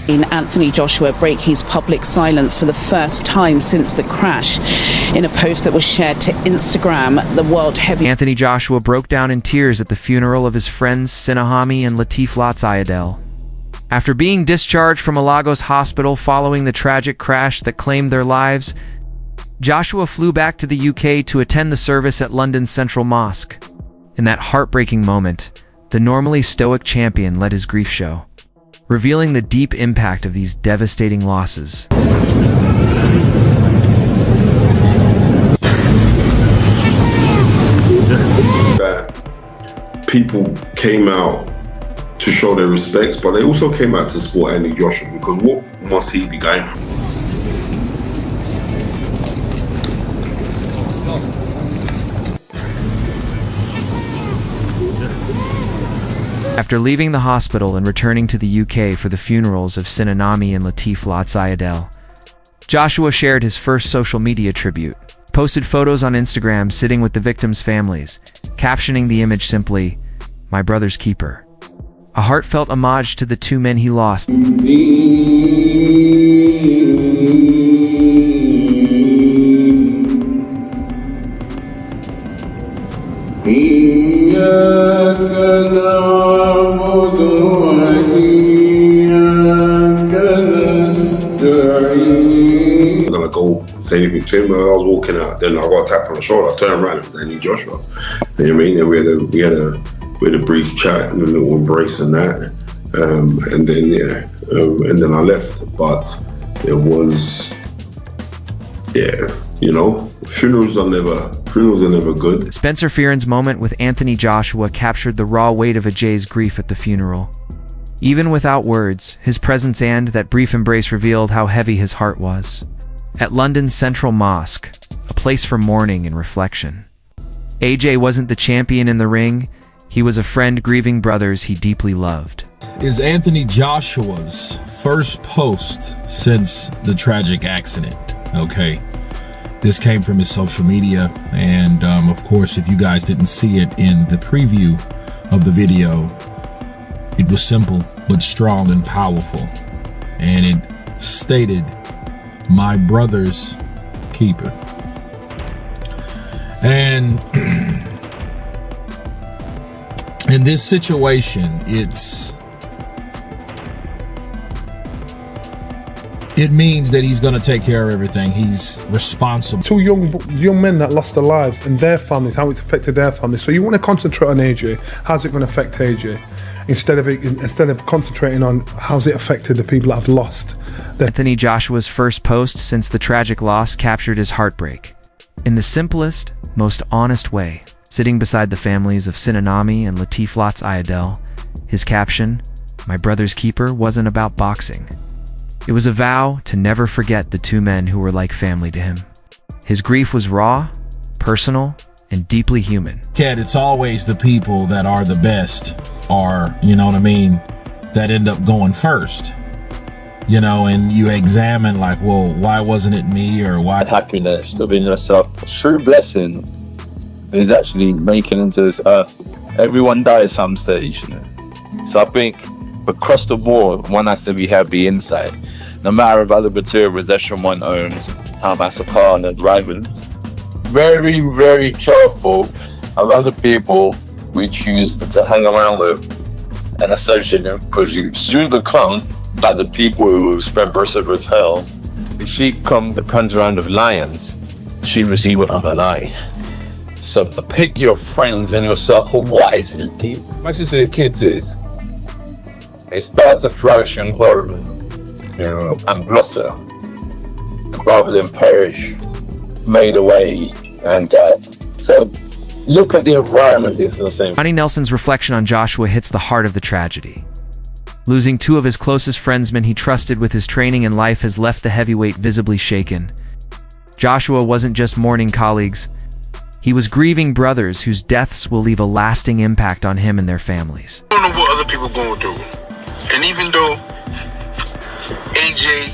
Anthony Joshua break his public silence for the first time since the crash. In a post that was shared to Instagram, the world heavy... Anthony Joshua broke down in tears at the funeral of his friends Sina Lats. After being discharged from a Lagos hospital following the tragic crash that claimed their lives, Joshua flew back to the UK to attend the service at London's Central Mosque. In that heartbreaking moment, the normally stoic champion let his grief show, revealing the deep impact of these devastating losses. That people came out to show their respects, but they also came out to support Anthony Joshua, because what must he be going through? After leaving the hospital and returning to the UK for the funerals of Sina Lats, Joshua shared his first social media tribute, posted photos on Instagram sitting with the victims' families, captioning the image simply, "My brother's keeper." A heartfelt homage to the two men he lost. I'm gonna go say anything to him. I was walking out, then I got a tap on the shoulder. I turned around, it was Anthony Joshua. You know what I mean? And we had a brief chat and a little embrace and that, and then I left. But it was, you know, funerals are never good. Spencer Fearon's moment with Anthony Joshua captured the raw weight of Ajay's grief at the funeral. Even without words, his presence and that brief embrace revealed how heavy his heart was. At London's Central Mosque, a place for mourning and reflection, AJ wasn't the champion in the ring, he was a friend grieving brothers he deeply loved. Is Anthony Joshua's first post since the tragic accident, okay? This came from his social media, and of course, if you guys didn't see it in the preview of the video, it was simple but strong and powerful, and it stated, "My brother's keeper." And in this situation, it means that he's going to take care of everything. He's responsible. Two young men that lost their lives and their families, how it's affected their families. So you want to concentrate on AJ. How's it going to affect AJ? Instead of concentrating on how's it affected the people that have lost. Anthony Joshua's first post since the tragic loss captured his heartbreak. In the simplest, most honest way, sitting beside the families of Sina Lats, his caption, "My brother's keeper," wasn't about boxing. It was a vow to never forget the two men who were like family to him. His grief was raw, personal, and deeply human. Cat, it's always the people that are the best, or, you know what I mean, that end up going first. You know, and you examine like, well, why wasn't it me, or why? Happiness, loving yourself, true blessing is actually making into this earth. Everyone dies at some stage, you know? So I think across the board, one has to be happy inside. No matter if other material possession one owns, how that's a car and a driving. Very, very careful of other people we choose to hang around with and associate them, because you soon become like the people who spend person with hell. The sheep come the around of lions, sheep receive what other lie. So pick your friends and your circle wisely. Much as the kids is, it starts to flourish and grow, you know, and blossom, rather than perish, made away and die. So look at the environment, it's the same. Johnny Nelson's reflection on Joshua hits the heart of the tragedy. Losing two of his closest friendsmen he trusted with his training and life has left the heavyweight visibly shaken. Joshua wasn't just mourning colleagues, he was grieving brothers whose deaths will leave a lasting impact on him and their families. I don't know what other people are going through. And even though AJ,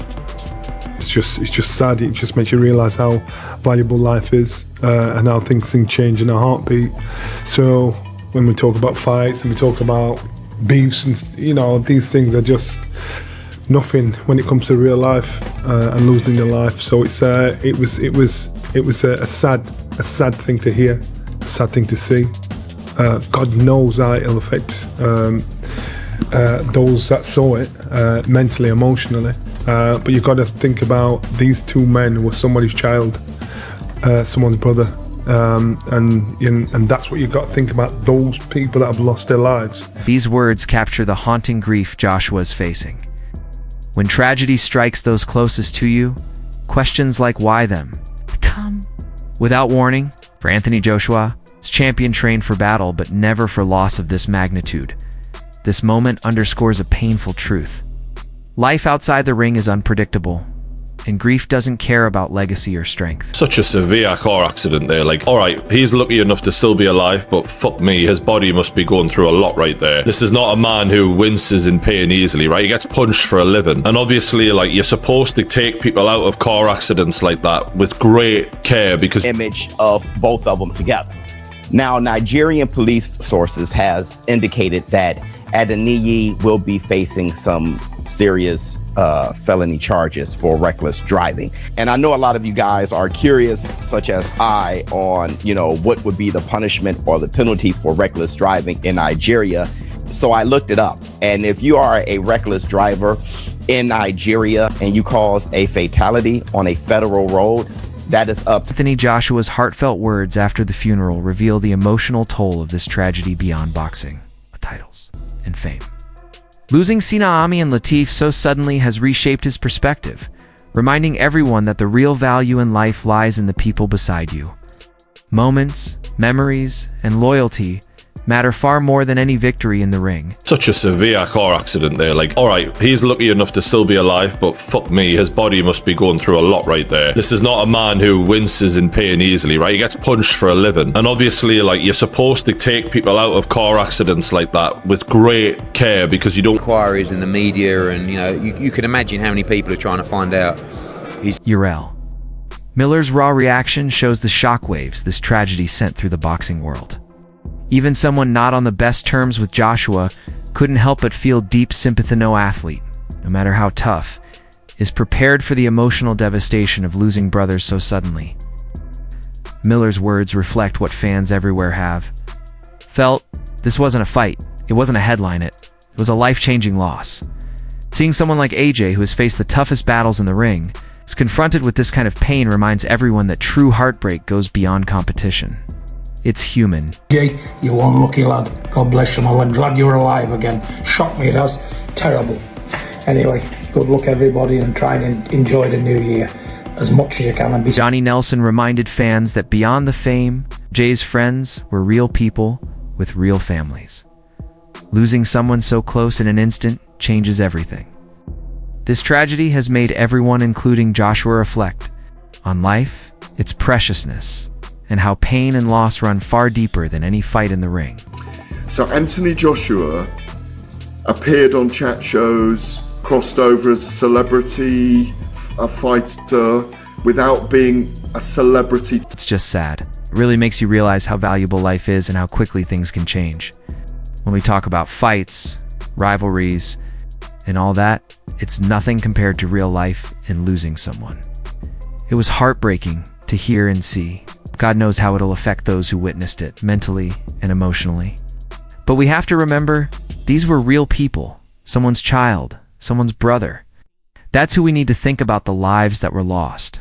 it's just sad. It just makes you realise how valuable life is, and how things can change in a heartbeat. So when we talk about fights and we talk about beefs, and you know, these things are just nothing when it comes to real life and losing your life. So it was a sad thing to hear, a sad thing to see. God knows how it'll affect those that saw it mentally, emotionally. But you've got to think about these two men were somebody's child, someone's brother, and that's what you've got to think about, those people that have lost their lives. These words capture the haunting grief Joshua is facing. When tragedy strikes those closest to you, questions like why them come without warning. For Anthony Joshua, his champion trained for battle but never for loss of this magnitude. This moment underscores a painful truth. Life outside the ring is unpredictable, and grief doesn't care about legacy or strength. Such a severe car accident there. Like, all right, he's lucky enough to still be alive, but fuck me, his body must be going through a lot right there. This is not a man who winces in pain easily, right? He gets punched for a living. And obviously, like, you're supposed to take people out of car accidents like that with great care because... Image of both of them together. Now, Nigerian police sources has indicated that Adeniyi will be facing some serious felony charges for reckless driving. And I know a lot of you guys are curious, such as I, on, what would be the punishment or the penalty for reckless driving in Nigeria. So I looked it up. And if you are a reckless driver in Nigeria and you cause a fatality on a federal road, that is up. Anthony Joshua's heartfelt words after the funeral reveal the emotional toll of this tragedy beyond boxing, titles, and fame. Losing Sina and Latif so suddenly has reshaped his perspective, reminding everyone that the real value in life lies in the people beside you. Moments, memories, and loyalty matter far more than any victory in the ring. Such a severe car accident there. Like, all right, he's lucky enough to still be alive, but fuck me, his body must be going through a lot right there. This is not a man who winces in pain easily, right? He gets punched for a living. And obviously, like, you're supposed to take people out of car accidents like that with great care because you don't... Inquiries in the media, and, you can imagine how many people are trying to find out. Urel. Miller's raw reaction shows the shockwaves this tragedy sent through the boxing world. Even someone not on the best terms with Joshua couldn't help but feel deep sympathy. No athlete, no matter how tough, is prepared for the emotional devastation of losing brothers so suddenly. Miller's words reflect what fans everywhere have felt. This wasn't a fight, it wasn't a headline, it was a life-changing loss. Seeing someone like AJ, who has faced the toughest battles in the ring, is confronted with this kind of pain reminds everyone that true heartbreak goes beyond competition. It's human. Jay, you're one lucky lad. God bless you, my lad. Glad you're alive again. Shocked me, it has. Terrible. Anyway, good luck everybody and try and enjoy the new year as much as you can. And Johnny Nelson reminded fans that beyond the fame, Jay's friends were real people with real families. Losing someone so close in an instant changes everything. This tragedy has made everyone, including Joshua, reflect on life, its preciousness, and how pain and loss run far deeper than any fight in the ring. So Anthony Joshua appeared on chat shows, crossed over as a celebrity, a fighter, without being a celebrity. It's just sad. It really makes you realize how valuable life is and how quickly things can change. When we talk about fights, rivalries, and all that, it's nothing compared to real life and losing someone. It was heartbreaking to hear and see. God knows how it'll affect those who witnessed it, mentally and emotionally. But we have to remember, these were real people, someone's child, someone's brother. That's who we need to think about the lives that were lost.